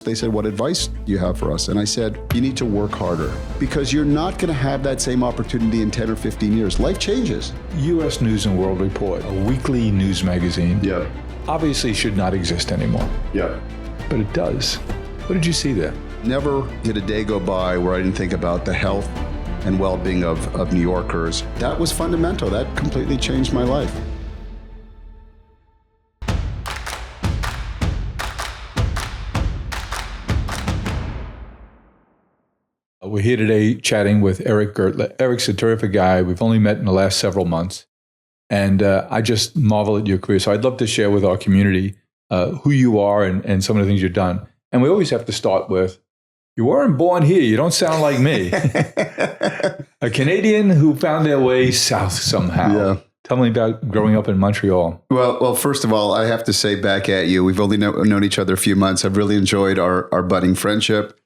They said, what advice do you have for us? And I said, you need to work harder because you're not going to have that same opportunity in 10 or 15 years. Life changes. U.S. News and World Report, a weekly news magazine, obviously should not exist anymore. But it does. What did you see there? Never did a day go by where I didn't think about the health and well-being of New Yorkers. That was fundamental. That completely changed my life. We're here today chatting with Eric Gertler. Eric's a terrific guy. We've only met in the last several months. And I just marvel at your career. So I'd love to share with our community who you are and some of the things you've done. And we always have to start with, you weren't born here. You don't sound like me. A Canadian who found their way south somehow. Yeah. Tell me about growing up in Montreal. Well, first of all, I have to say back at you, we've only known each other a few months. I've really enjoyed our budding friendship.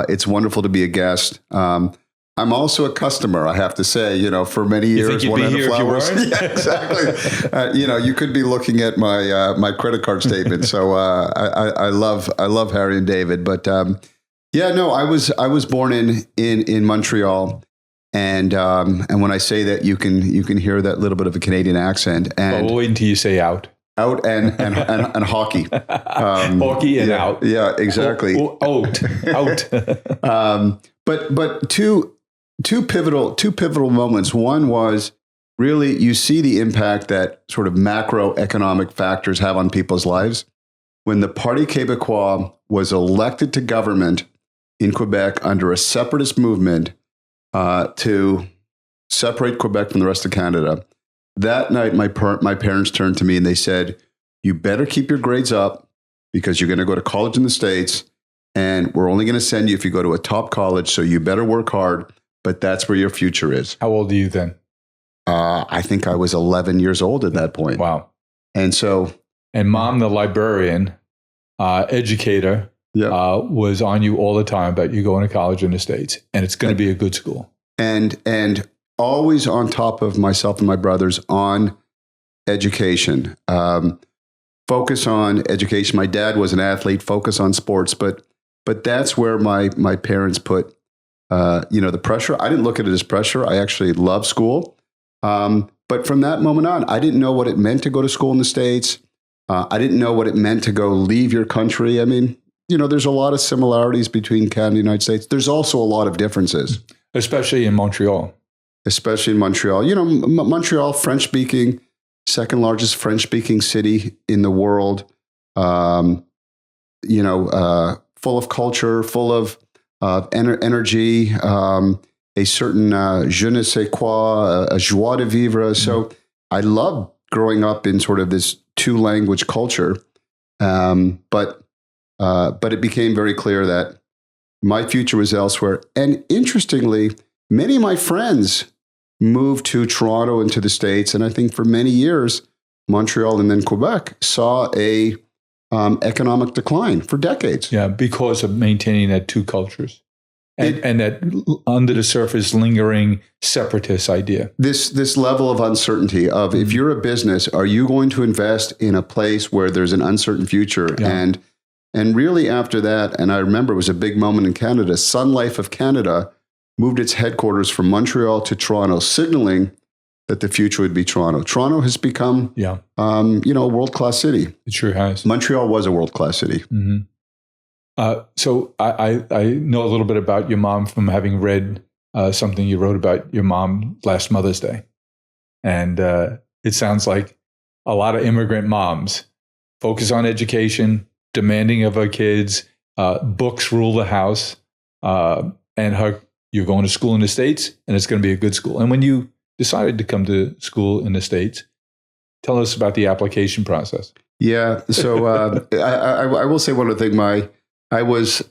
It's wonderful to be a guest. I'm also a customer, I have to say, for many years. You think you'd be here if you weren't? Yeah, exactly. You could be looking at my credit card statement. So I love Harry and David. But I was born in Montreal. And when I say that, you can hear that little bit of a Canadian accent. And we'll wait until you say out. Out and hockey. Hockey and out. Yeah, exactly. Out. But two pivotal moments. One was really you see the impact that sort of macroeconomic factors have on people's lives. When the Parti Québécois was elected to government in Quebec under a separatist movement to separate Quebec from the rest of Canada. That night, my parents turned to me and they said, you better keep your grades up because you're going to go to college in the States and we're only going to send you if you go to a top college. So you better work hard, but that's where your future is. How old are you then? I think I was 11 years old at that point. Wow. And Mom, the librarian, educator, was on you all the time about you going to college in the States and it's going to be a good school. And always on top of myself and my brothers on education. Focus on education. My dad was an athlete, focus on sports, but that's where my parents put, the pressure. I didn't look at it as pressure. I actually loved school. But from that moment on, I didn't know what it meant to go to school in the States. I didn't know what it meant to go leave your country. I mean, there's a lot of similarities between Canada and the United States. There's also a lot of differences. Especially in Montreal. Montreal, French-speaking, second largest French-speaking city in the world. Full of culture, full of energy, a certain je ne sais quoi, a joie de vivre. So I loved growing up in sort of this two-language culture, but it became very clear that my future was elsewhere. And interestingly, many of my friends moved to Toronto and to the States. And I think for many years, Montreal and then Quebec saw a economic decline for decades. Yeah, because of maintaining that two cultures and that under the surface lingering separatist idea. This level of uncertainty of if you're a business, are you going to invest in a place where there's an uncertain future? Yeah. And really after that, and I remember it was a big moment in Canada, Sun Life of Canada moved its headquarters from Montreal to Toronto, signaling that the future would be Toronto. Toronto has become, a world-class city. It sure has. Montreal was a world-class city. Mm-hmm. So I know a little bit about your mom from having read something you wrote about your mom last Mother's Day. And it sounds like a lot of immigrant moms focus on education, demanding of her kids, books rule the house, and you're going to school in the States, and it's going to be a good school. And when you decided to come to school in the States, tell us about the application process. Yeah, so I will say one other thing. I was,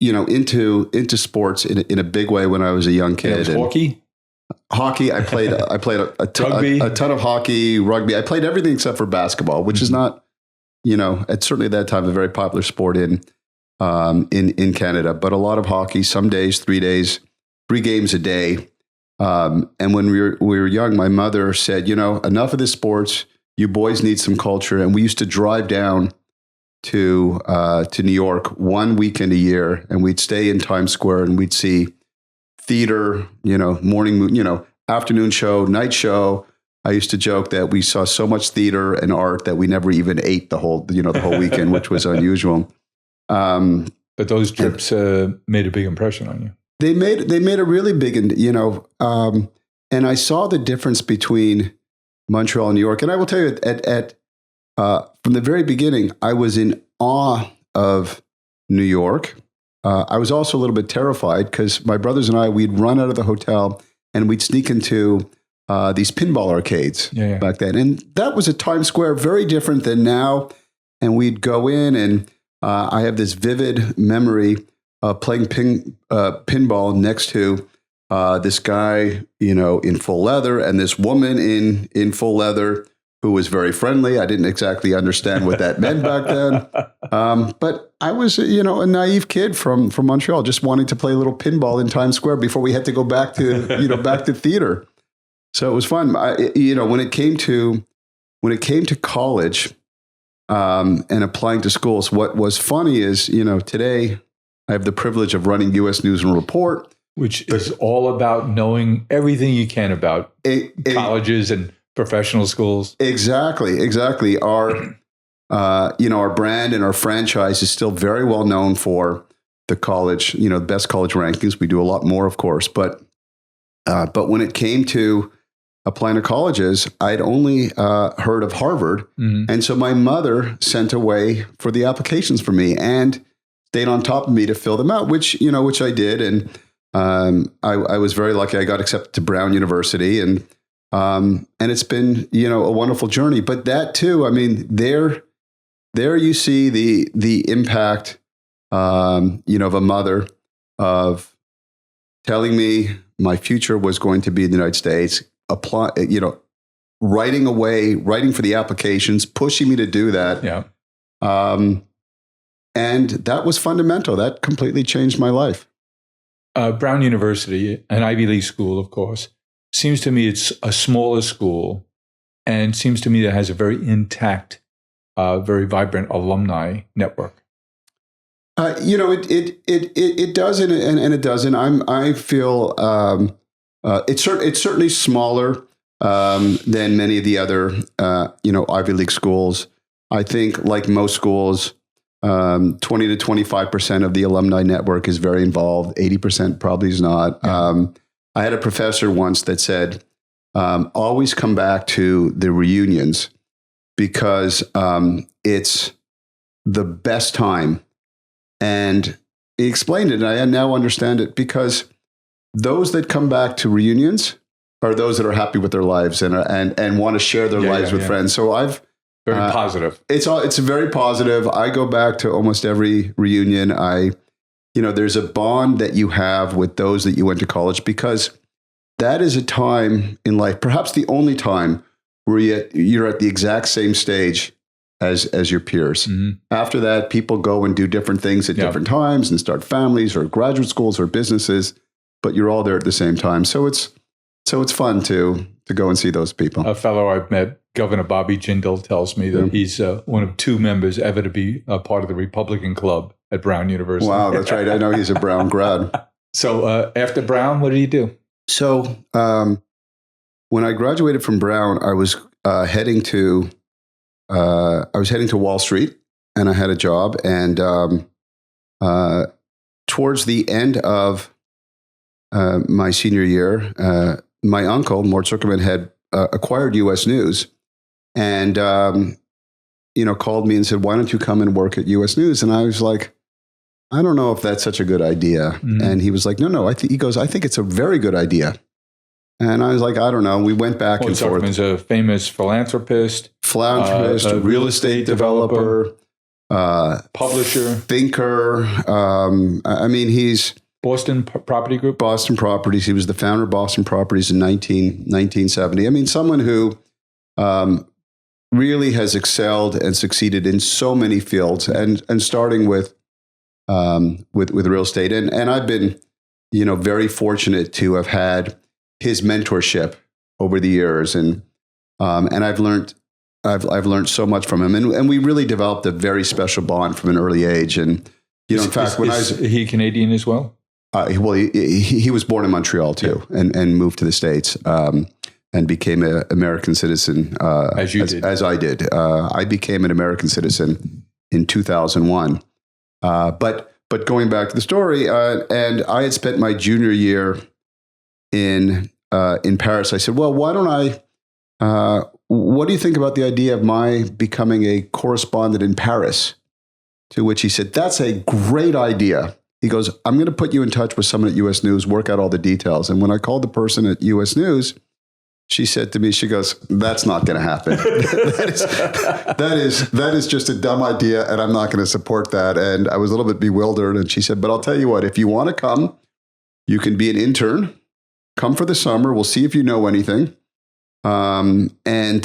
into sports in a big way when I was a young kid. And it was hockey. Hockey, I played a ton of hockey, rugby. I played everything except for basketball, which is not. It's certainly at that time a very popular sport in Canada, but a lot of hockey, some days, 3 games a day. And when we were young, my mother said, enough of this sports, you boys need some culture. And we used to drive down to New York one weekend a year, and we'd stay in Times Square and we'd see theater, morning, afternoon show, night show. I used to joke that we saw so much theater and art that we never even ate the whole weekend, which was unusual. But those trips made a big impression on you. They made a really big, and I saw the difference between Montreal and New York. And I will tell you, from the very beginning, I was in awe of New York. I was also a little bit terrified because my brothers and I, we'd run out of the hotel and we'd sneak into these pinball arcades back then. And that was at Times Square, very different than now. And we'd go in, and I have this vivid memory of playing pinball next to this guy, in full leather, and this woman in full leather who was very friendly. I didn't exactly understand what that meant back then. But I was, a naive kid from Montreal, just wanting to play a little pinball in Times Square before we had to go back to, back to theater. So it was fun. When it came to college and applying to schools, what was funny is, today I have the privilege of running U.S. News and Report, which is all about knowing everything you can about colleges and professional schools. Exactly. Our brand and our franchise is still very well known for the college, the best college rankings. We do a lot more, of course, but when it came to applying to colleges, I'd only heard of Harvard. Mm-hmm. And so my mother sent away for the applications for me and stayed on top of me to fill them out, which I did. And I was very lucky. I got accepted to Brown University, and it's been, a wonderful journey. But that too, I mean, there you see the impact, of a mother of telling me my future was going to be in the United States, writing for the applications, pushing me to do that. Yeah. And that was fundamental. That completely changed my life. Brown University, an Ivy League school, of course, seems to me it's a smaller school, and seems to me that has a very intact, very vibrant alumni network. It does, and it doesn't. I feel it's certainly smaller than many of the other Ivy League schools. I think, like most schools, 20 to 25% of the alumni network is very involved. 80% probably is not. Yeah. I had a professor once that said, always come back to the reunions because it's the best time. And he explained it, and I now understand it, because those that come back to reunions are those that are happy with their lives and want to share their lives with friends. So very positive. It's very positive. I go back to almost every reunion. There's a bond that you have with those that you went to college, because that is a time in life, perhaps the only time, where you're at the exact same stage as your peers. Mm-hmm. After that, people go and do different things at different times and start families or graduate schools or businesses, but you're all there at the same time. So it's fun to go and see those people. A fellow I've met, Governor Bobby Jindal, tells me that he's one of two members ever to be a part of the Republican Club at Brown University. Wow, that's right. I know he's a Brown grad. So after Brown, what did he do? So when I graduated from Brown, I was heading to Wall Street, and I had a job. And towards the end of my senior year, my uncle, Mort Zuckerman, had acquired U.S. News, and called me and said, "Why don't you come and work at U.S. News?" And I was like, "I don't know if that's such a good idea." Mm-hmm. And he was like, "No, I think it's a very good idea." And I was like, "I don't know." We went back and forth. Zuckerman's a famous philanthropist, real estate developer, publisher, thinker. He's Boston Property Group. Boston Properties. He was the founder of Boston Properties in 1970. Someone who really has excelled and succeeded in so many fields, and starting with real estate. And I've been, very fortunate to have had his mentorship over the years, and I've learned I've learned so much from him, and we really developed a very special bond from an early age. And in fact, is he Canadian as well? He was born in Montreal too, and moved to the States, and became an American citizen as I did. I became an American citizen in 2001. But going back to the story, and I had spent my junior year in Paris. I said, well, why don't I? What do you think about the idea of my becoming a correspondent in Paris? To which he said, that's a great idea. He goes, I'm going to put you in touch with someone at U.S. News, work out all the details. And when I called the person at U.S. News, she said to me, she goes, that's not going to happen. that is just a dumb idea, and I'm not going to support that. And I was a little bit bewildered. And she said, but I'll tell you what, if you want to come, you can be an intern. Come for the summer. We'll see if you know anything. And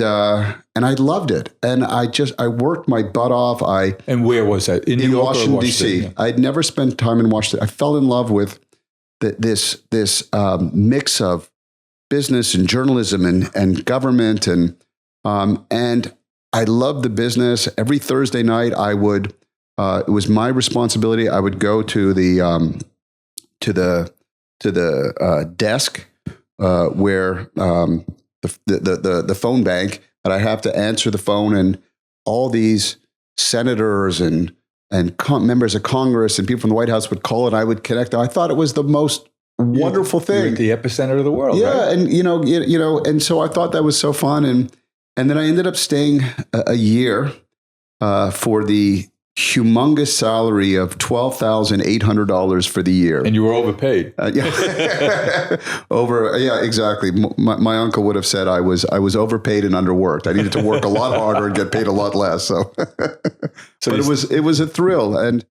I loved it. And I worked my butt off. And where was that? In New York Washington, D.C. Yeah. I'd never spent time in Washington. I fell in love with this mix of business and journalism and government. And I loved the business. Every Thursday night I would, it was my responsibility. I would go to the desk, where, the phone bank, and I have to answer the phone, and all these senators and members of Congress and people from the White House would call, and I would connect. I thought it was the most wonderful thing. You're at the epicenter of the world. Yeah, right? And and so I thought that was so fun, and then I ended up staying a year for the humongous salary of $12,800 for the year. And you were overpaid. Exactly. My uncle would have said I was overpaid and underworked. I needed to work a lot harder and get paid a lot less. So, but it was a thrill. And,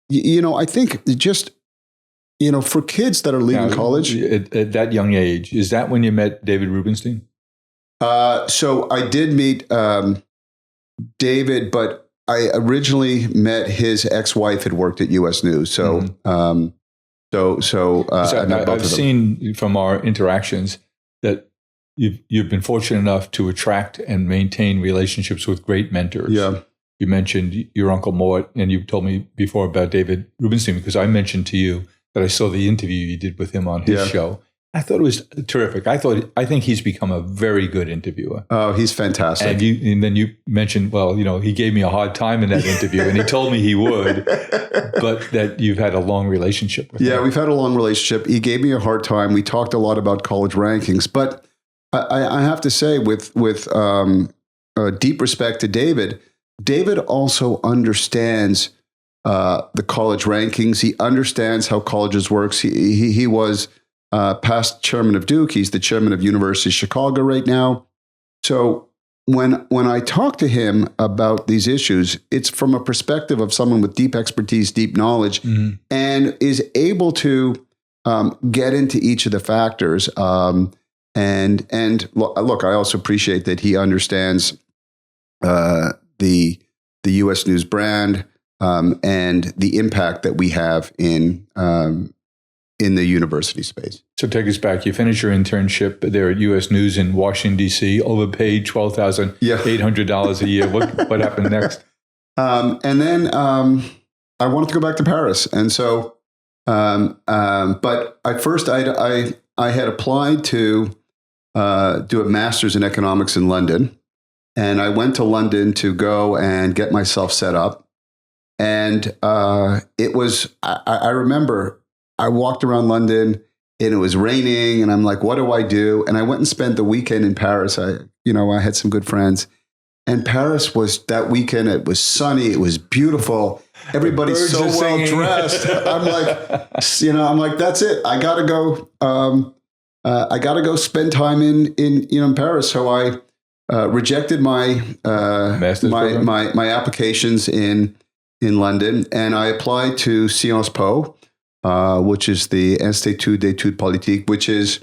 I think just, for kids that are leaving college. At that young age, is that when you met David Rubenstein? So I did meet David, but I originally met his ex-wife had worked at U.S. News. So, I've seen from our interactions that you've been fortunate enough to attract and maintain relationships with great mentors. Yeah. You mentioned your Uncle Mort, and you told me before about David Rubenstein, because I mentioned to you that I saw the interview you did with him on his show. I thought it was terrific. I think he's become a very good interviewer. Oh, he's fantastic. And then you mentioned, he gave me a hard time in that interview, and he told me he would, but that you've had a long relationship with him. Yeah, we've had a long relationship. He gave me a hard time. We talked a lot about college rankings, but I have to say, with deep respect to David, David also understands the college rankings. He understands how colleges works. He was past chairman of Duke. He's the chairman of University of Chicago right now. So when I talk to him about these issues, it's from a perspective of someone with deep expertise, deep knowledge, and is able to get into each of the factors. And look, I also appreciate that he understands the U.S. News brand and the impact that we have in the university space. So take us back. You finished your internship there at U.S. News in Washington, D.C., overpaid $12,800 a year. What happened next? And then I wanted to go back to Paris. And so, but at first I had applied to do a master's in economics in London. And I went to London to go and get myself set up. And it was, I remember I walked around London and it was raining and I'm like, what do I do? And I went and spent the weekend in Paris. I had some good friends, and Paris was that weekend. It was sunny. It was beautiful. Everybody's so well dressed. I'm like, that's it. I gotta go. I gotta go spend time in Paris. So I rejected my my applications in London, and I applied to Sciences Po, which is the Institut d'études politiques, which is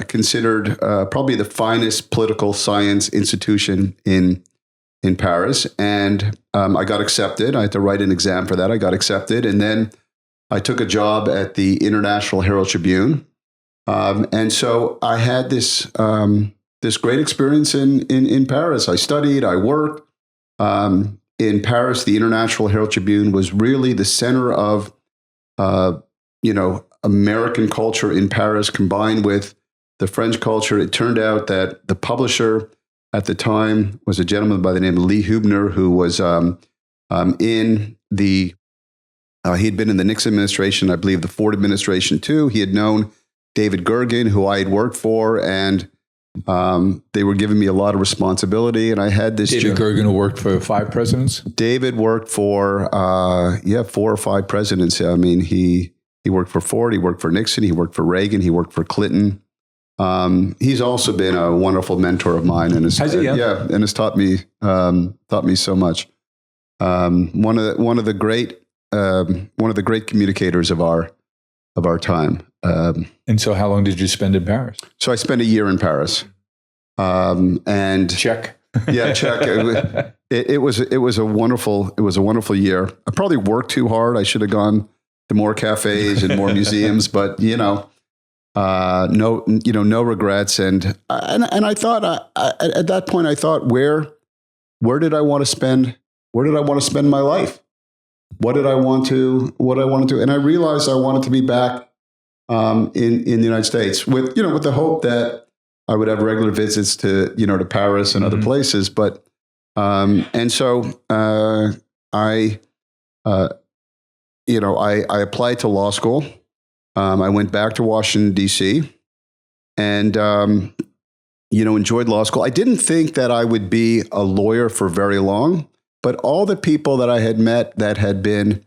considered probably the finest political science institution in Paris. And I got accepted. I had to write an exam for that. I got accepted. And then I took a job at the International Herald Tribune. And so I had this this great experience in Paris. I studied, I worked. In Paris, the International Herald Tribune was really the center of, American culture in Paris combined with the French culture. It turned out that the publisher at the time was a gentleman by the name of Lee Hubner, who was he'd been in the Nixon administration, I believe the Ford administration too. He had known David Gergen, who I had worked for, and they were giving me a lot of responsibility, and I had this. David Gergen, who worked for 5 presidents. David worked for 4 or 5 presidents. I mean, he worked for Ford, he worked for Nixon, he worked for Reagan, he worked for Clinton. He's also been a wonderful mentor of mine, and has taught me so much. One of the great communicators of our time. And so, how long did you spend in Paris? So I spent a year in Paris, and check. Yeah, check. It was a wonderful year. I probably worked too hard. I should have gone to more cafes and more museums, but no regrets. And I thought at that point, I thought, where did I want to spend? Where did I want to spend my life? What did I want to do? And I realized I wanted to be back in the United States with the hope that I would have regular visits to Paris and other places. But and so I applied to law school. I went back to Washington, D.C. and enjoyed law school. I didn't think that I would be a lawyer for very long. But all the people that I had met that had been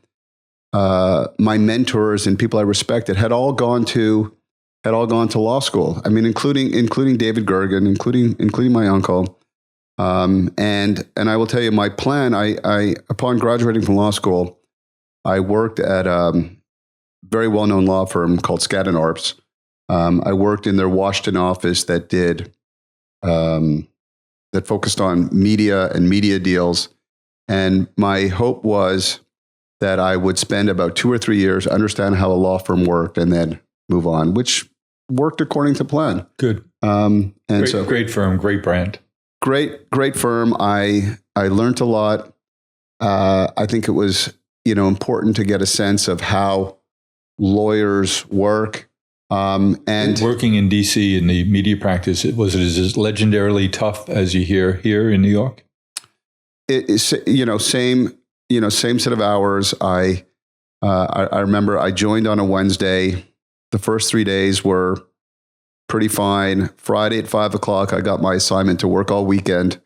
my mentors and people I respected had all gone to law school. I mean, including David Gergen, including my uncle. And I will tell you, my plan. I upon graduating from law school, I worked at a very well-known law firm called Skadden Arps. I worked in their Washington office that focused on media and media deals. And my hope was that I would spend about 2 or 3 years, understand how a law firm worked, and then move on, which worked according to plan. Good. Great firm, great brand. Great firm. I learned a lot. I think it was important to get a sense of how lawyers work. And working in DC in the media practice, was it as legendarily tough as you hear here in New York? Same set of hours. I remember I joined on a Wednesday. The first 3 days were pretty fine. Friday at 5:00, I got my assignment to work all weekend.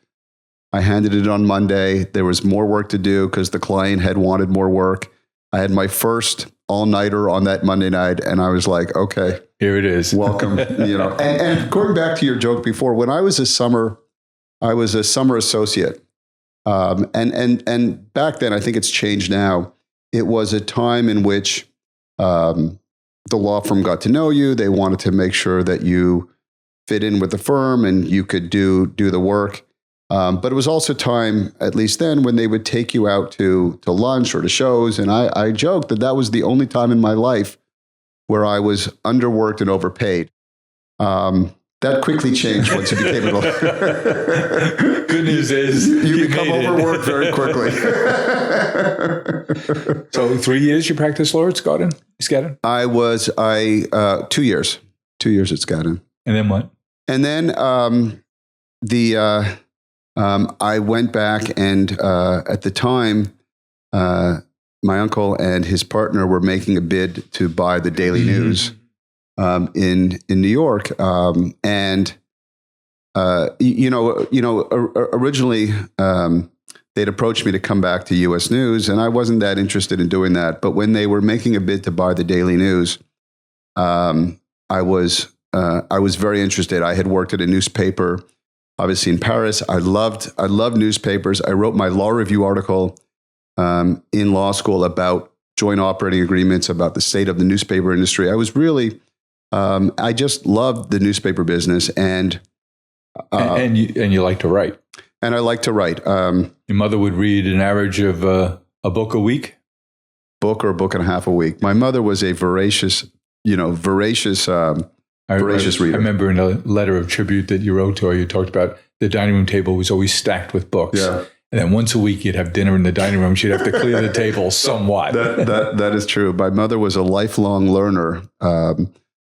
I handed it on Monday. There was more work to do because the client had wanted more work. I had my first all-nighter on that Monday night, and I was like, okay, here it is. Welcome. And going back to your joke before, when I was a summer associate. And back then, I think it's changed now. It was a time in which the law firm got to know you. They wanted to make sure that you fit in with the firm and you could do the work. But it was also time, at least then, when they would take you out to lunch or to shows. And I joked that was the only time in my life where I was underworked and overpaid. That quickly changed once you became a lawyer. Good news is you become overworked very quickly. So 3 years you practiced law at Skadden? 2 years. 2 years at Skadden. And then what? And then I went back, and at the time, my uncle and his partner were making a bid to buy the Daily News. In New York, originally they'd approached me to come back to U.S. News, and I wasn't that interested in doing that. But when they were making a bid to buy the Daily News, I was very interested. I had worked at a newspaper, obviously in Paris. I loved newspapers. I wrote my law review article in law school about joint operating agreements, about the state of the newspaper industry. I was really I just loved the newspaper business, and you like to write. And I like to write. Your mother would read an average of a book a week, book or a book and a half a week. My mother was a voracious Voracious reader. I remember in a letter of tribute that you wrote to her, you talked about the dining room table was always stacked with books. Yeah. And then once a week you'd have dinner in the dining room. She'd have to clear the table somewhat. That is true. My mother was a lifelong learner.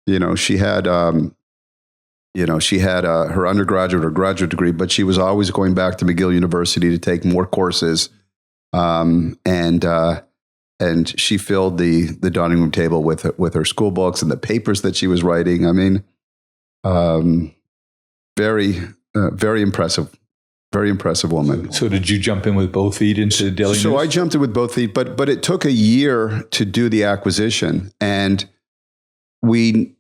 She had her undergraduate or graduate degree, but she was always going back to McGill University to take more courses. And she filled the dining room table with her school books and the papers that she was writing. I mean, very impressive. Very impressive woman. So did you jump in with both feet into the Daily News? So I jumped in with both feet, but it took a year to do the acquisition, and we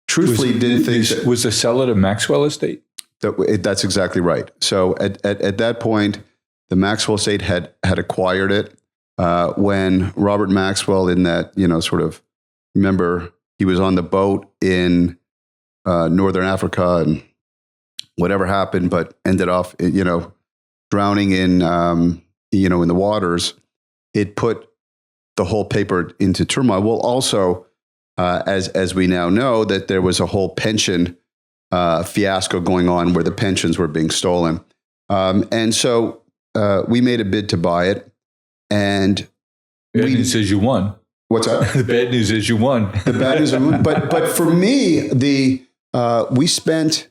truthfully didn't think was the seller the Maxwell estate. That's exactly right. So at that point, the Maxwell estate had acquired it when Robert Maxwell, in that remember he was on the boat in Northern Africa and whatever happened, but ended off, drowning in, in the waters. It put the whole paper into turmoil. Well, also, as we now know, that there was a whole pension fiasco going on where the pensions were being stolen. And so we made a bid to buy it. And bad news is you won. What's that? The bad news is you won. The bad news, but for me, we spent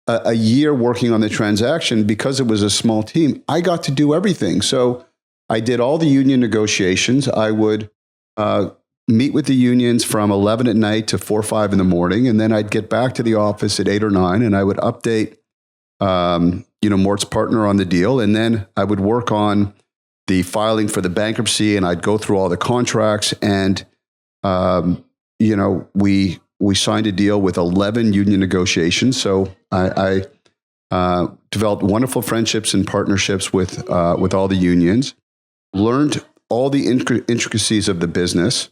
a year working on the transaction because it was a small team. I got to do everything. So I did all the union negotiations. I would meet with the unions from 11 at night to 4 or 5 in the morning. And then I'd get back to the office at 8 or 9 and I would update, Mort's partner on the deal. And then I would work on the filing for the bankruptcy and I'd go through all the contracts. And, we signed a deal with 11 union negotiations. So I developed wonderful friendships and partnerships with all the unions, learned all the intricacies of the business.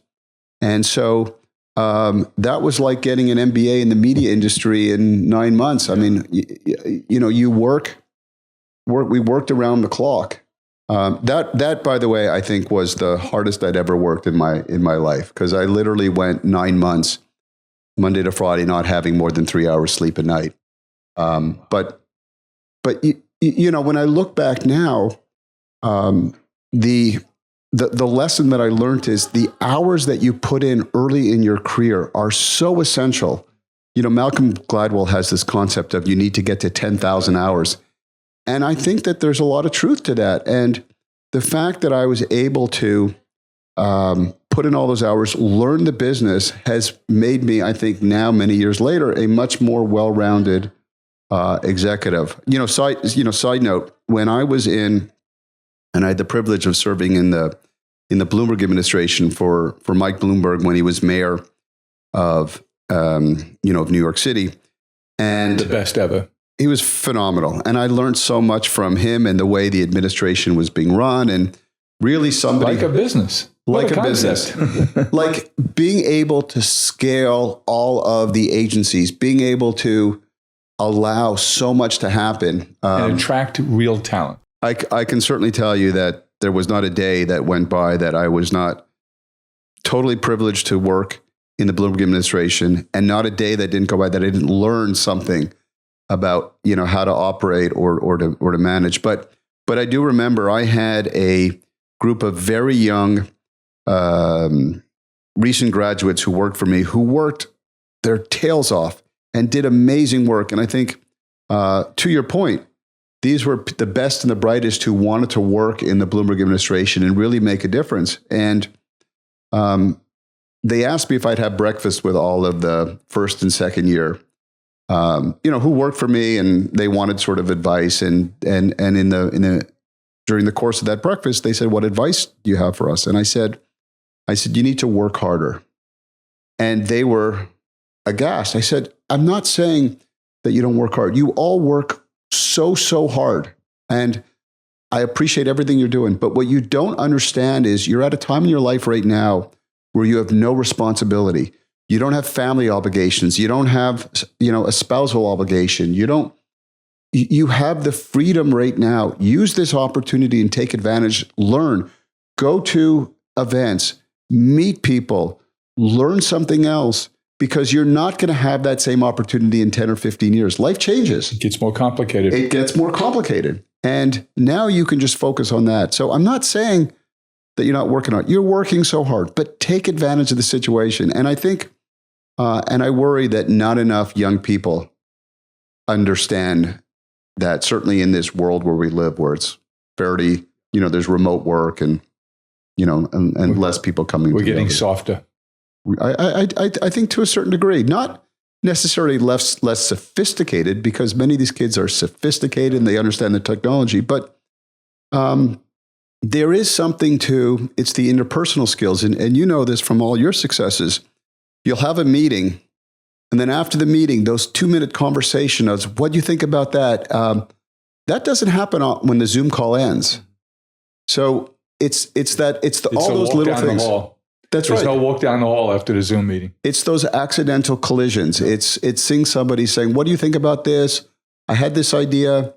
And so that was like getting an MBA in the media industry in 9 months. I mean, we worked around the clock. That, by the way, I think was the hardest I'd ever worked in my life, because I literally went 9 months, Monday to Friday, not having more than 3 hours sleep a night. But when I look back now, the lesson that I learned is the hours that you put in early in your career are so essential. Malcolm Gladwell has this concept of you need to get to 10,000 hours. And I think that there's a lot of truth to that. And the fact that I was able to put in all those hours, learn the business, has made me, I think now, many years later, a much more well-rounded executive. Side note, when I was in, and I had the privilege of serving in the Bloomberg administration for Mike Bloomberg when he was mayor of New York City, and the best ever. He was phenomenal, and I learned so much from him and the way the administration was being run, and really somebody like a business. Like a business, like being able to scale all of the agencies, being able to allow so much to happen. And attract real talent. I can certainly tell you that there was not a day that went by that I was not totally privileged to work in the Bloomberg administration, and not a day that didn't go by that I didn't learn something about how to operate or to manage. But I do remember I had a group of very young recent graduates who worked for me, who worked their tails off and did amazing work. And I think, to your point, these were the best and the brightest who wanted to work in the Bloomberg administration and really make a difference. And they asked me if I'd have breakfast with all of the first and second year, who worked for me, and they wanted sort of advice. And during the course of that breakfast, they said, "What advice do you have for us?" And I said, "You need to work harder." And they were aghast. I said, "I'm not saying that you don't work hard. You all work so hard. And I appreciate everything you're doing. But what you don't understand is you're at a time in your life right now where you have no responsibility. You don't have family obligations. You don't have, a spousal obligation. You have the freedom right now. Use this opportunity and take advantage. Learn. Go to events. Meet people, learn something else, because you're not going to have that same opportunity in 10 or 15 years. Life changes. It gets more complicated. It gets more complicated. And now you can just focus on that. So I'm not saying that you're not working hard. You're working so hard, but take advantage of the situation. And I think, and I worry that not enough young people understand that, certainly in this world where we live, where it's fairly, there's remote work and less people coming. We're getting softer. I think to a certain degree, not necessarily less sophisticated, because many of these kids are sophisticated and they understand the technology, but there is something to, it's the interpersonal skills. And you know this from all your successes. You'll have a meeting, and then after the meeting, those 2-minute conversation of what do you think about that? That doesn't happen when the Zoom call ends. So it's all those little things. That's right. There's no walk down the hall after the Zoom meeting. It's those accidental collisions. It's seeing somebody saying, what do you think about this? I had this idea.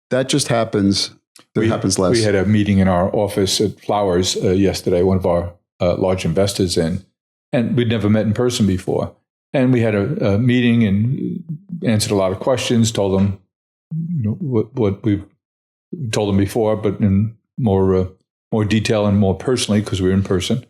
That just happens. It happens less. We had a meeting in our office at Flowers yesterday, one of our large investors in, and we'd never met in person before. And we had a meeting and answered a lot of questions, told them what we've told them before, but in more detail and more personally, because we were in person.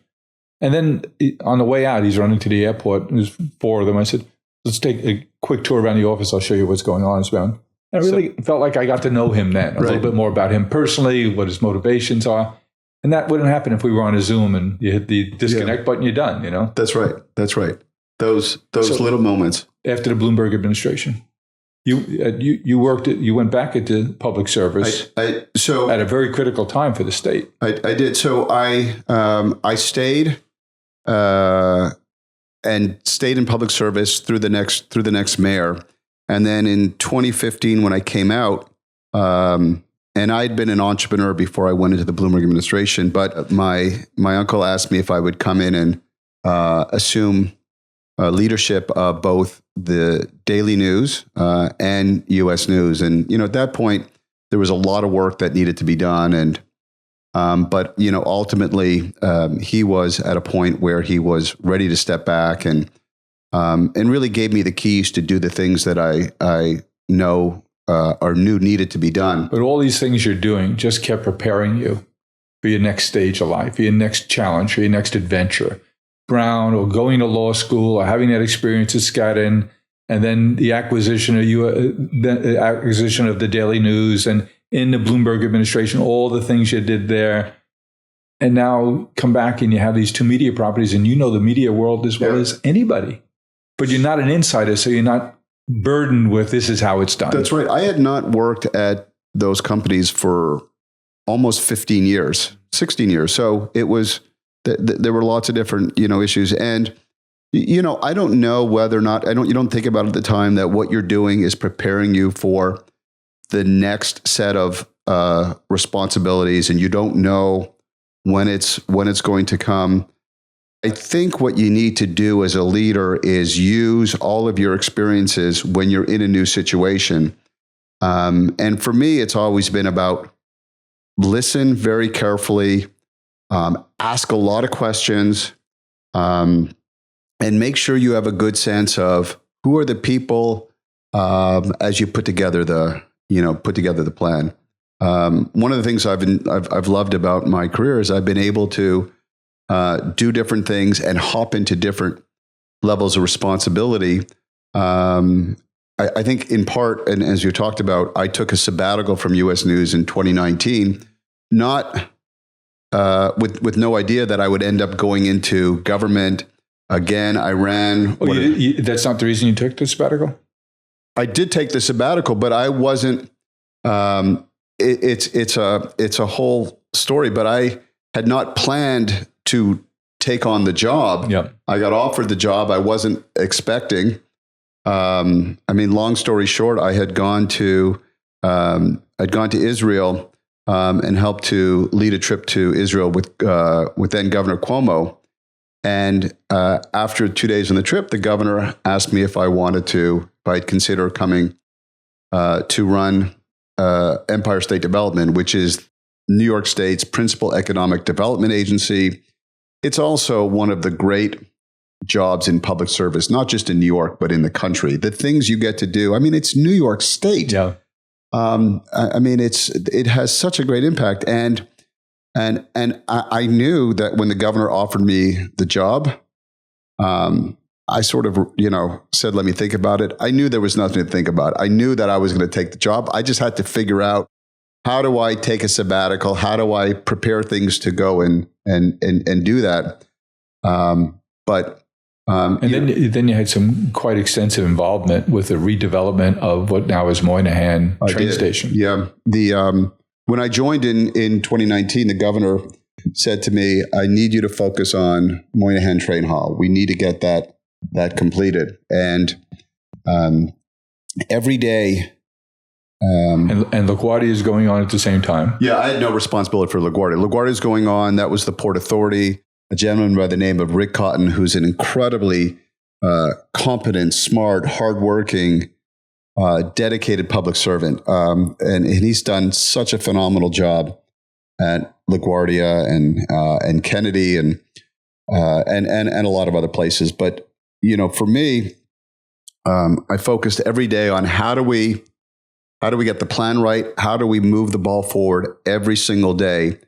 And then on the way out, he's running to the airport. There's 4 of them. I said, let's take a quick tour around the office. I'll show you what's going on. And I really felt like I got to know him then, a little bit more about him personally, what his motivations are. And that wouldn't happen if we were on a Zoom and you hit the disconnect button, you're done, That's right. That's right. Those little moments. After the Bloomberg administration, you went back into public service so at a very critical time for the state. I did. So I stayed and stayed in public service through the next mayor. And then in 2015, when I came out, and I'd been an entrepreneur before I went into the Bloomberg administration, but my uncle asked me if I would come in and assume leadership of both the Daily News and U.S. News. And, at that point, there was a lot of work that needed to be done. And but, ultimately, he was at a point where he was ready to step back and really gave me the keys to do the things that I know or knew needed to be done. But all these things you're doing just kept preparing you for your next stage of life, for your next challenge, for your next adventure. Brown, or going to law school, or having that experience at Skadden, and then the acquisition of the Daily News, and in the Bloomberg administration, all the things you did there. And now come back and you have these 2 media properties, and the media world as well as anybody. But you're not an insider, so you're not burdened with this is how it's done. That's right. I had not worked at those companies for almost 15 years, 16 years. So it was, there were lots of different, issues. And, I don't know whether or not, you don't think about at the time that what you're doing is preparing you for the next set of responsibilities, and you don't know when it's going to come. I think what you need to do as a leader is use all of your experiences when you're in a new situation. And for me, it's always been about listen very carefully, ask a lot of questions, and make sure you have a good sense of who are the people as you put together the plan. One of the things I've loved about my career is I've been able to do different things and hop into different levels of responsibility. I think in part, and as you talked about, I took a sabbatical from U.S. News in 2019, not with no idea that I would end up going into government again. I ran. That's not the reason you took the sabbatical? I did take the sabbatical, but I wasn't. It's a whole story, but I had not planned to take on the job. Yep. I got offered the job I wasn't expecting. Long story short, I had gone to Israel and helped to lead a trip to Israel with then Governor Cuomo. And after 2 days on the trip, the governor asked me if I'd consider coming to run Empire State Development, which is New York State's principal economic development agency. It's also one of the great jobs in public service, not just in New York, but in the country. The things you get to do. I mean, it's New York State. Yeah. I mean, it has such a great impact. And I knew that when the governor offered me the job, I sort of, said, let me think about it. I knew there was nothing to think about. I knew that I was going to take the job. I just had to figure out, how do I take a sabbatical? How do I prepare things to go and do that? Then you had some quite extensive involvement with the redevelopment of what now is Moynihan train station. Yeah. When I joined in 2019, the governor said to me, I need you to focus on Moynihan Train Hall. We need to get that completed. And every day... and LaGuardia is going on at the same time. Yeah, I had no responsibility for LaGuardia. LaGuardia is going on. That was the Port Authority. A gentleman by the name of Rick Cotton, who's an incredibly competent, smart, hardworking, dedicated public servant. And he's done such a phenomenal job at LaGuardia and Kennedy and a lot of other places. But, for me, I focused every day on how do we get the plan right? How do we move the ball forward every single day?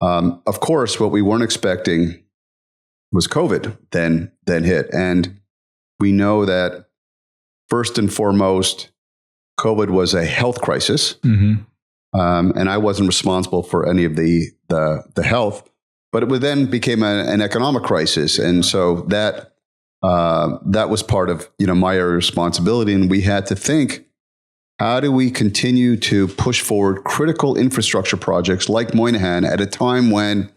Of course, what we weren't expecting was COVID then hit. And we know that first and foremost, COVID was a health crisis. Mm-hmm. And I wasn't responsible for any of the health, but it then became an economic crisis. And so that was part of, my area of responsibility. And we had to think, how do we continue to push forward critical infrastructure projects like Moynihan at a time when,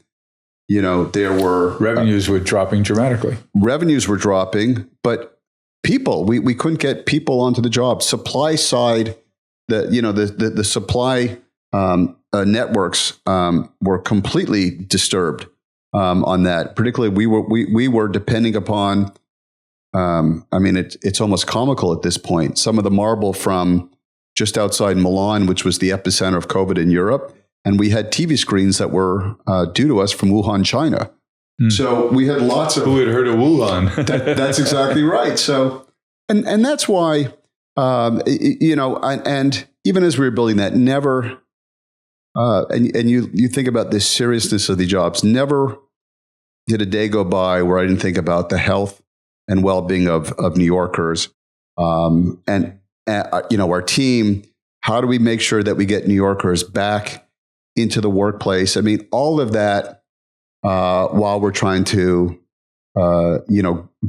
there were... Revenues were dropping dramatically. Revenues were dropping, but people, we couldn't get people onto the job. Supply side, the supply networks were completely disturbed on that. Particularly, we were depending upon, it's almost comical at this point. Some of the marble from just outside Milan, which was the epicenter of COVID in Europe. And we had TV screens that were due to us from Wuhan, China. Mm. So we had lots of... Who had heard of Wuhan? That's exactly right. So, and that's why, and even as we were building that, never, and you think about the seriousness of the jobs, never did a day go by where I didn't think about the health and well-being of New Yorkers. Our team, how do we make sure that we get New Yorkers back into the workplace? I mean, all of that while we're trying to,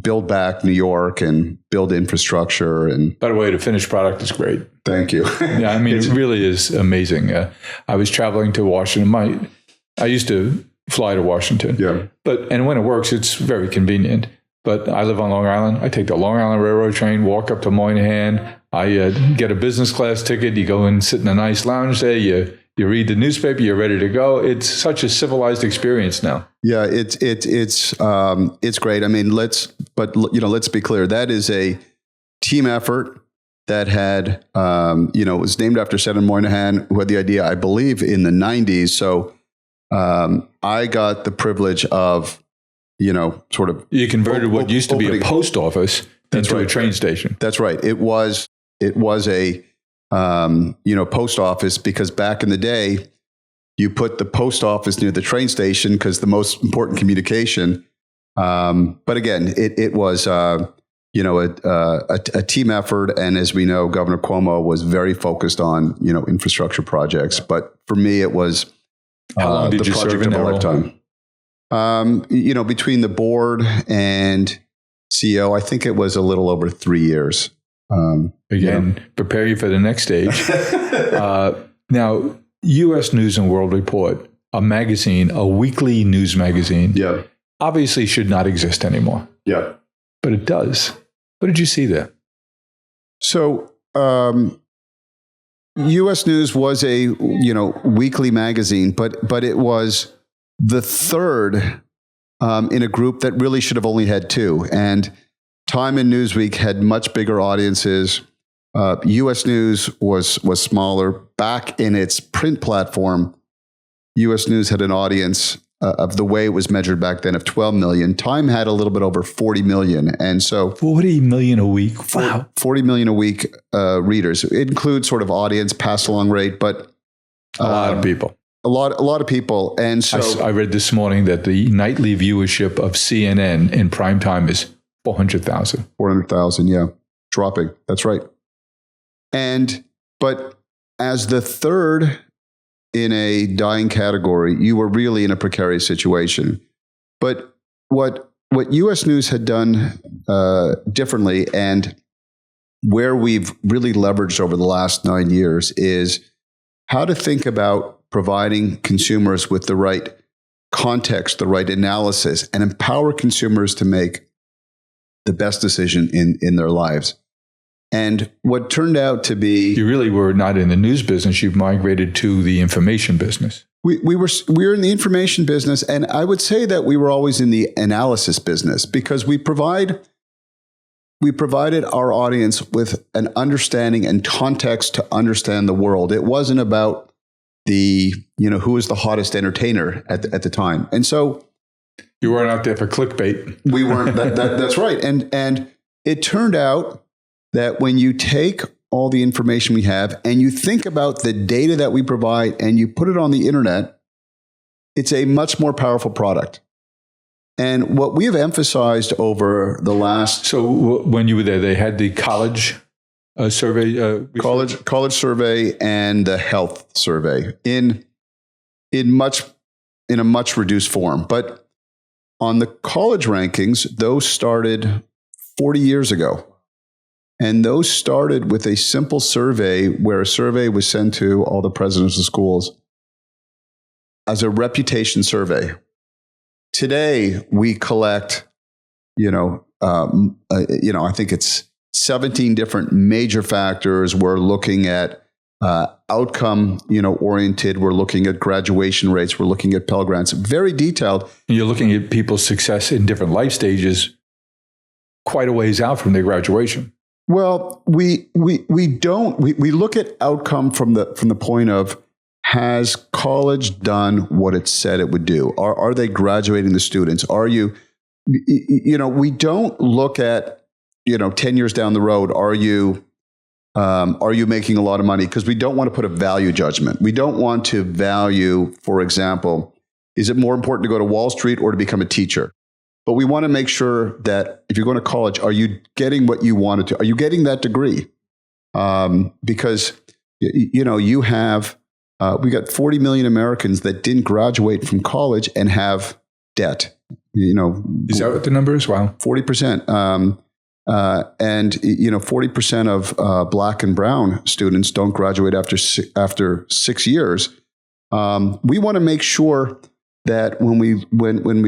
build back New York and build infrastructure. And by the way, the finished product is great. Thank you. Yeah, I mean, it really is amazing. I was traveling to Washington. I used to fly to Washington. Yeah. And when it works, it's very convenient. But I live on Long Island. I take the Long Island Railroad train, walk up to Moynihan. I get a business class ticket. You go and sit in a nice lounge there. You read the newspaper. You're ready to go. It's such a civilized experience now. Yeah, it's great. I mean, let's be clear. That is a team effort that had was named after Senator Moynihan, who had the idea, I believe, in the 90s. So I got the privilege of sort of... You converted what used to be a post office into a train station. That's right. It was a, post office, because back in the day, you put the post office near the train station because the most important communication. But again, it was, a team effort. And as we know, Governor Cuomo was very focused on, infrastructure projects. But for me, it was how long did you serve in a lifetime. Between the board and CEO, I think it was a little over 3 years. Prepare you for the next stage. Now, U.S. News and World Report, a magazine, a weekly news magazine, obviously should not exist anymore. Yeah. But it does. What did you see there? So, U.S. News was a, weekly magazine, but it was the third in a group that really should have only had two. And Time and Newsweek had much bigger audiences. U.S. News was smaller. Back in its print platform, U.S. News had an audience of the way it was measured back then of 12 million. Time had a little bit over 40 million. And so 40 million a week. Wow. 40 million a week readers. It includes sort of audience pass along rate, but a lot of people. A lot of people. And so I read this morning that the nightly viewership of CNN in prime time is 400,000. 400,000, yeah. Dropping. That's right. But as the third in a dying category, you were really in a precarious situation. But what U.S. News had done differently, and where we've really leveraged over the last 9 years, is how to think about providing consumers with the right context, the right analysis, and empower consumers to make the best decision in their lives. And what turned out to be... You really were not in the news business. You've migrated to the information business. We were in the information business, and I would say that we were always in the analysis business, because we provided our audience with an understanding and context to understand the world. It wasn't about who was the hottest entertainer at the time. And so you weren't out there for clickbait. We weren't. That's right. And it turned out that when you take all the information we have and you think about the data that we provide and you put it on the internet, it's a much more powerful product. And what we have emphasized over the last... So when you were there, they had the college survey? College survey and the health survey in a much reduced form. But on the college rankings, those started 40 years ago. And those started with a simple survey where a survey was sent to all the presidents of schools as a reputation survey. Today, we collect, I think it's 17 different major factors. We're looking at outcome, oriented. We're looking at graduation rates. We're looking at Pell Grants. Very detailed. And you're looking at people's success in different life stages quite a ways out from their graduation. Well, we look at outcome from the point of, has college done what it said it would do? Are they graduating the students? Are you, we don't look at, 10 years down the road, are you making a lot of money? Because we don't want to put a value judgment. We don't want to value, for example, is it more important to go to Wall Street or to become a teacher? But we want to make sure that if you're going to college, are you getting what you wanted to? Are you getting that degree? Because, you have, we got 40 million Americans that didn't graduate from college and have debt. Is that what the number is? Wow. 40%. And 40% of Black and brown students don't graduate after 6 years. We want to make sure that when we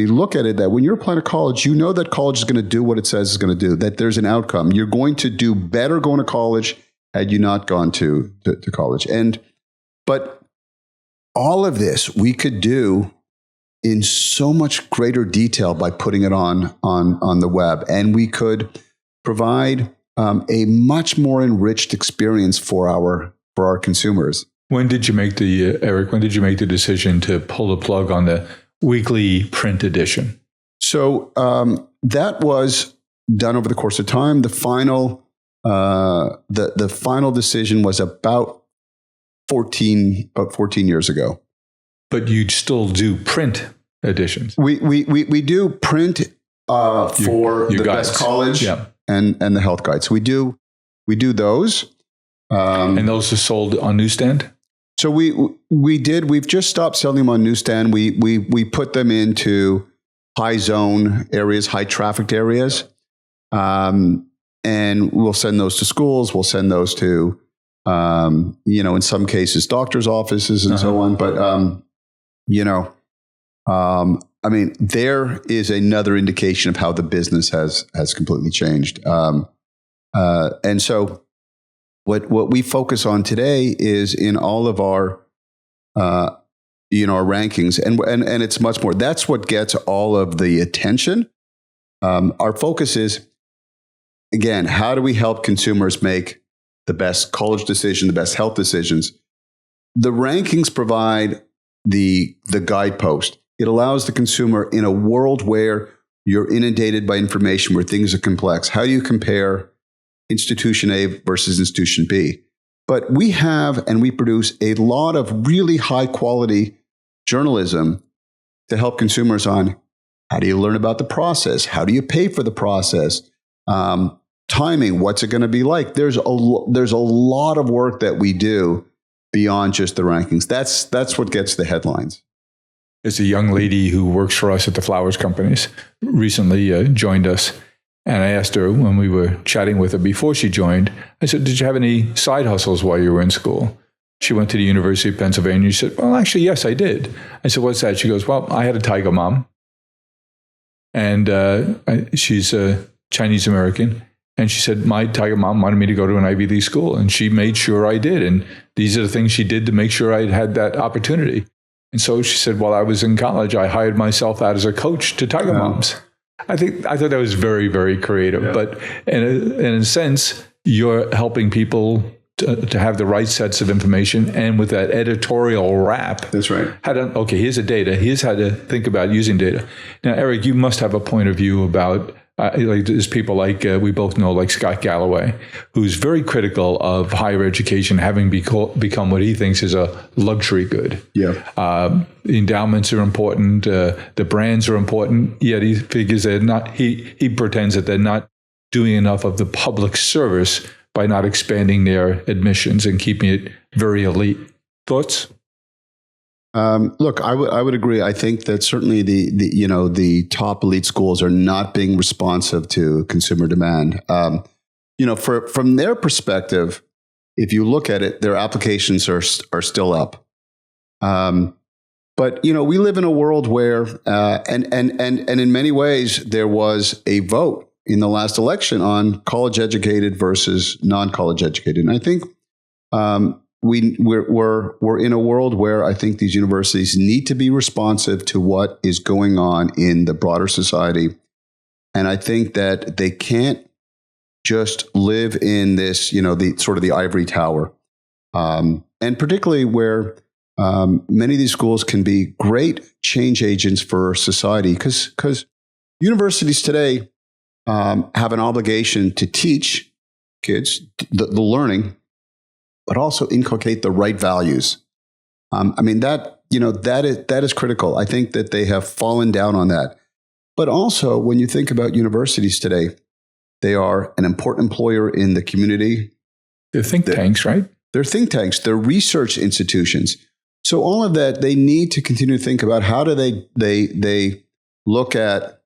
look at it, that when you're applying to college, that college is going to do what it says it's going to do, that there's an outcome. You're going to do better going to college had you not gone to college. But all of this we could do in so much greater detail by putting it on the web. And we could provide a much more enriched experience for our consumers. When did you make Eric, when did you make the decision to pull the plug on the weekly print edition? So that was done over the course of time. The final decision was about 14 years ago. But you'd still do print editions. We do print for the guides. Best College and the health guides. We do those. And those are sold on newsstand? So we've just stopped selling them on newsstand. We put them into high zone areas, high trafficked areas. And we'll send those to schools. We'll send those to, in some cases, doctors' offices and so on. But, there is another indication of how the business has completely changed. And so what we focus on today is in all of our, our rankings, and it's much more. That's what gets all of the attention. Our focus is, again, how do we help consumers make the best college decision, the best health decisions? The rankings provide the guidepost. It allows the consumer in a world where you're inundated by information, where things are complex. How do you compare institution A versus institution B? But we have and we produce a lot of really high quality journalism to help consumers on how do you learn about the process? How do you pay for the process? Timing, what's it going to be like? There's a lot of work that we do beyond just the rankings. That's what gets the headlines. There's a young lady who works for us at the flowers companies, recently joined us. And I asked her when we were chatting with her before she joined, I said, did you have any side hustles while you were in school? She went to the University of Pennsylvania. She said, well, actually, yes, I did. I said, what's that? She goes, well, I had a tiger mom. And she's a Chinese American. And she said, my tiger mom wanted me to go to an Ivy League school. And she made sure I did. And these are the things she did to make sure I had that opportunity. And so she said, while I was in college, I hired myself out as a coach to tiger moms. I thought that was very, very creative. Yeah. But in a sense, you're helping people to have the right sets of information, and with that editorial wrap. That's right. Here's the data. Here's how to think about using data. Now, Eric, you must have a point of view about there's people like we both know, like Scott Galloway, who's very critical of higher education having become what he thinks is a luxury good. Yeah. Endowments are important. The brands are important. Yet he figures they're not. He pretends that they're not doing enough of the public service by not expanding their admissions and keeping it very elite. Thoughts? Look, I would agree. I think that certainly the top elite schools are not being responsive to consumer demand. From their perspective, if you look at it, their applications are still up. But we live in a world where, and in many ways, there was a vote in the last election on college educated versus non-college educated, and I think we're in a world where I think these universities need to be responsive to what is going on in the broader society. And I think that they can't just live in this, the sort of the ivory tower. And particularly where many of these schools can be great change agents for society, because universities today have an obligation to teach kids the learning, but also inculcate the right values. That is critical. I think that they have fallen down on that. But also, when you think about universities today, they are an important employer in the community. They're think tanks, right? They're think tanks. They're research institutions. So all of that, they need to continue to think about how do they look at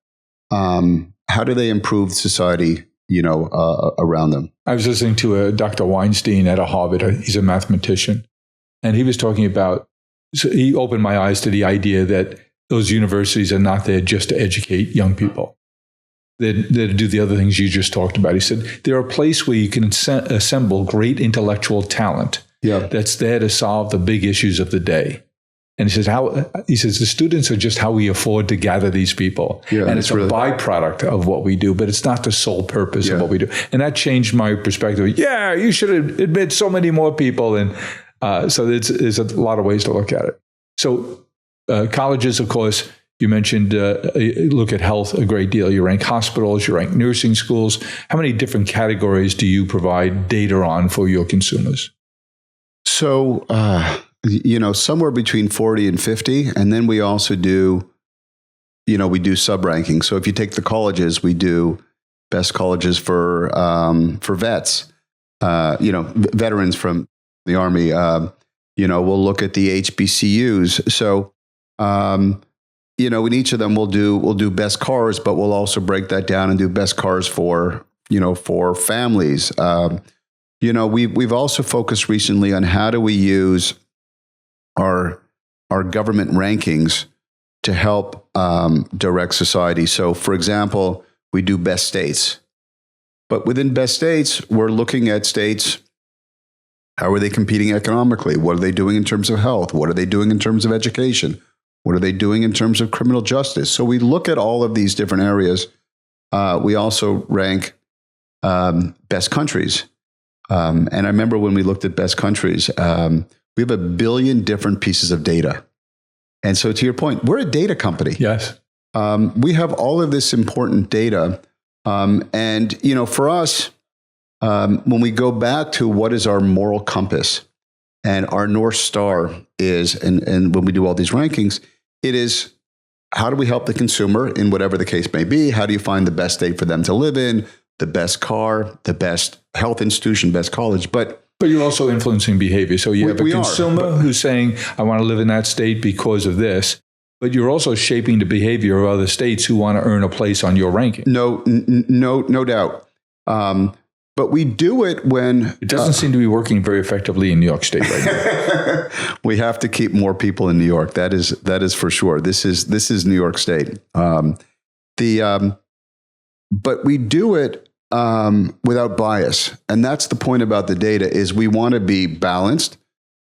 how do they improve society, around them. I was listening to Dr. Weinstein at Harvard. He's a mathematician. And he was talking about, so he opened my eyes to the idea that those universities are not there just to educate young people. They're to do the other things you just talked about. He said, they're a place where you can assemble great intellectual talent that's there to solve the big issues of the day. And he says, the students are just how we afford to gather these people. Yeah, and it's a byproduct of what we do, but it's not the sole purpose of what we do. And that changed my perspective. Yeah, you should admit so many more people. And so there's a lot of ways to look at it. So colleges, of course, you mentioned look at health a great deal. You rank hospitals, you rank nursing schools. How many different categories do you provide data on for your consumers? So, somewhere between 40 and 50. And then we also do, we do sub-ranking. So if you take the colleges, we do best colleges for vets, veterans from the Army. We'll look at the HBCUs. So, in each of them we'll do best cars, but we'll also break that down and do best cars for families. We've also focused recently on how do we use our government rankings to help direct society. So, for example, we do best states. But within best states, we're looking at states, how are they competing economically? What are they doing in terms of health? What are they doing in terms of education? What are they doing in terms of criminal justice? So we look at all of these different areas. We also rank best countries. And I remember when we looked at best countries, we have 1 billion different pieces of data. And so to your point, we're a data company. Yes. We have all of this important data. And, for us, when we go back to what is our moral compass and our North Star is, and when we do all these rankings, it is how do we help the consumer in whatever the case may be? How do you find the best state for them to live in, the best car, the best health institution, best college? But you're also influencing behavior. So you have a consumer who's saying, I want to live in that state because of this. But you're also shaping the behavior of other states who want to earn a place on your ranking. No doubt. But we do it when it doesn't seem to be working very effectively in New York State right now. We have to keep more people in New York. That is for sure. This is New York State. But we do it without bias, and that's the point about the data. Is we want to be balanced.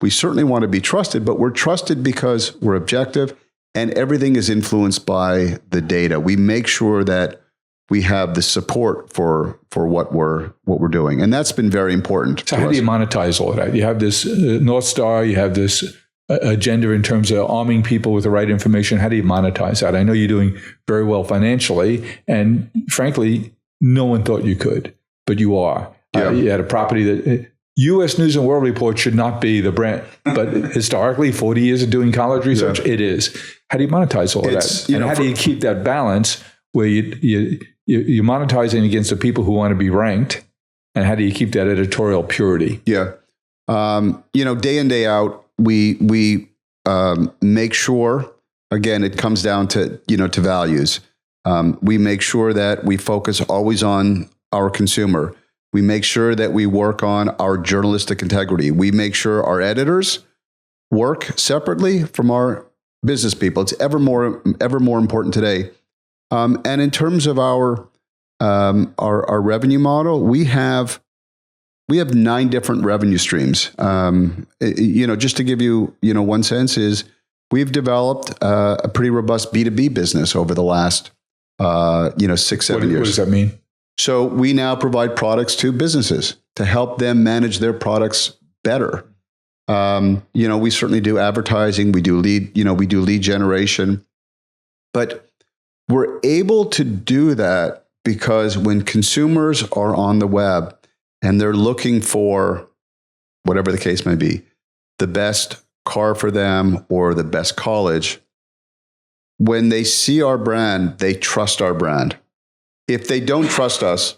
We certainly want to be trusted, but we're trusted because we're objective, and everything is influenced by the data. We make sure that we have the support for what we're doing, and that's been very important. So how do you monetize all of that? You have this North Star, you have this agenda in terms of arming people with the right information. How do you monetize that? I know you're doing very well financially, and frankly, no one thought you could, but you are. Yeah. You had a property that U.S. News and World Report should not be the brand, but historically, 40 years of doing college research, it is. How do you monetize all of that? And how do you keep that balance where you're monetizing against the people who want to be ranked, and how do you keep that editorial purity? Yeah. Day in, day out, we make sure, again, it comes down to values. We make sure that we focus always on our consumer. We make sure that we work on our journalistic integrity. We make sure our editors work separately from our business people. It's ever more important today. And in terms of our revenue model, we have 9 different revenue streams. Just to give you one sense is we've developed a pretty robust B2B business over the last 6-7 years. What does that mean? So we now provide products to businesses to help them manage their products better. We certainly do advertising. We do lead generation, but we're able to do that because when consumers are on the web and they're looking for whatever the case may be, the best car for them or the best college, when they see our brand, they trust our brand. If they don't trust us,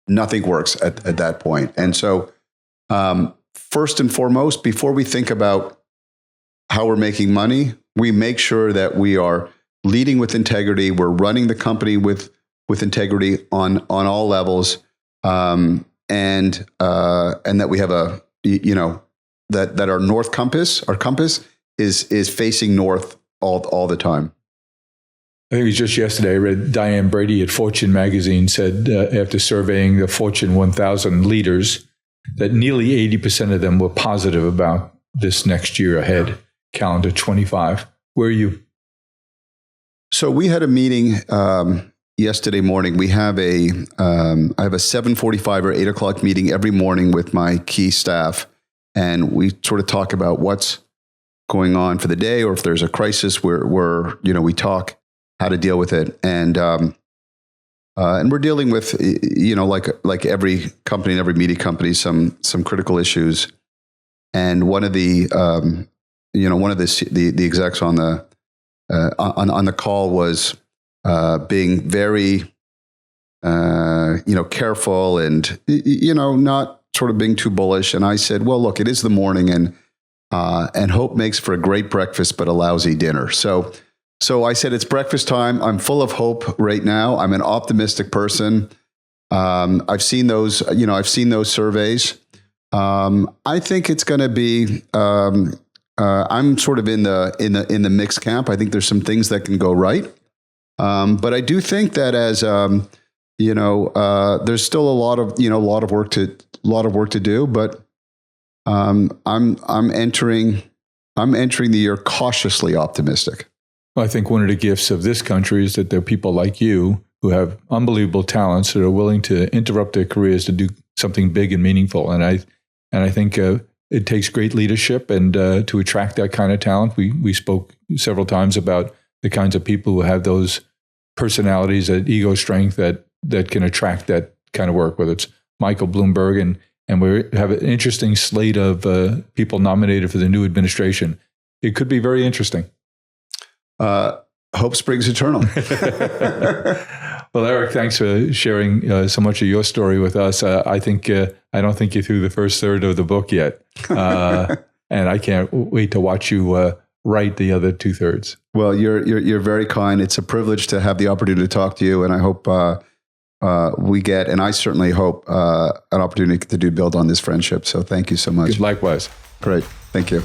nothing works at that point. And so, first and foremost, before we think about how we're making money, we make sure that we are leading with integrity. We're running the company with integrity on all levels, and that we have that our north compass, our compass is facing north all the time. I think it was just yesterday, I read Diane Brady at Fortune magazine said, after surveying the Fortune 1000 leaders, that nearly 80% of them were positive about this next year ahead, calendar 25. Where are you? So we had a meeting yesterday morning. I have a 7:45 or 8 o'clock meeting every morning with my key staff, and we sort of talk about what's going on for the day, or if there's a crisis, we talk how to deal with it, and we're dealing with like every company and every media company, some critical issues, and one of the execs on the call was being very careful and not sort of being too bullish, and I said, well, look, it is the morning, and hope makes for a great breakfast but a lousy dinner. So I said, it's breakfast time. I'm full of hope right now. I'm an optimistic person. I've seen those surveys. I think it's going to be, I'm sort of in the mixed camp. I think there's some things that can go right. But I do think that as, there's still a lot of work to do, but I'm entering the year cautiously optimistic. Well, I think one of the gifts of this country is that there are people like you who have unbelievable talents that are willing to interrupt their careers to do something big and meaningful. And I think it takes great leadership, and to attract that kind of talent. We spoke several times about the kinds of people who have those personalities, that ego strength that can attract that kind of work, whether it's Michael Bloomberg, and we have an interesting slate of people nominated for the new administration. It could be very interesting. Hope springs eternal. Well, Eric, thanks for sharing so much of your story with us. I don't think you're through the first third of the book yet, and I can't wait to watch you write the other 2/3. Well, you're very kind. It's a privilege to have the opportunity to talk to you, and I hope we get, and I certainly hope, an opportunity to build on this friendship. So thank you so much. Likewise. Great. Thank you.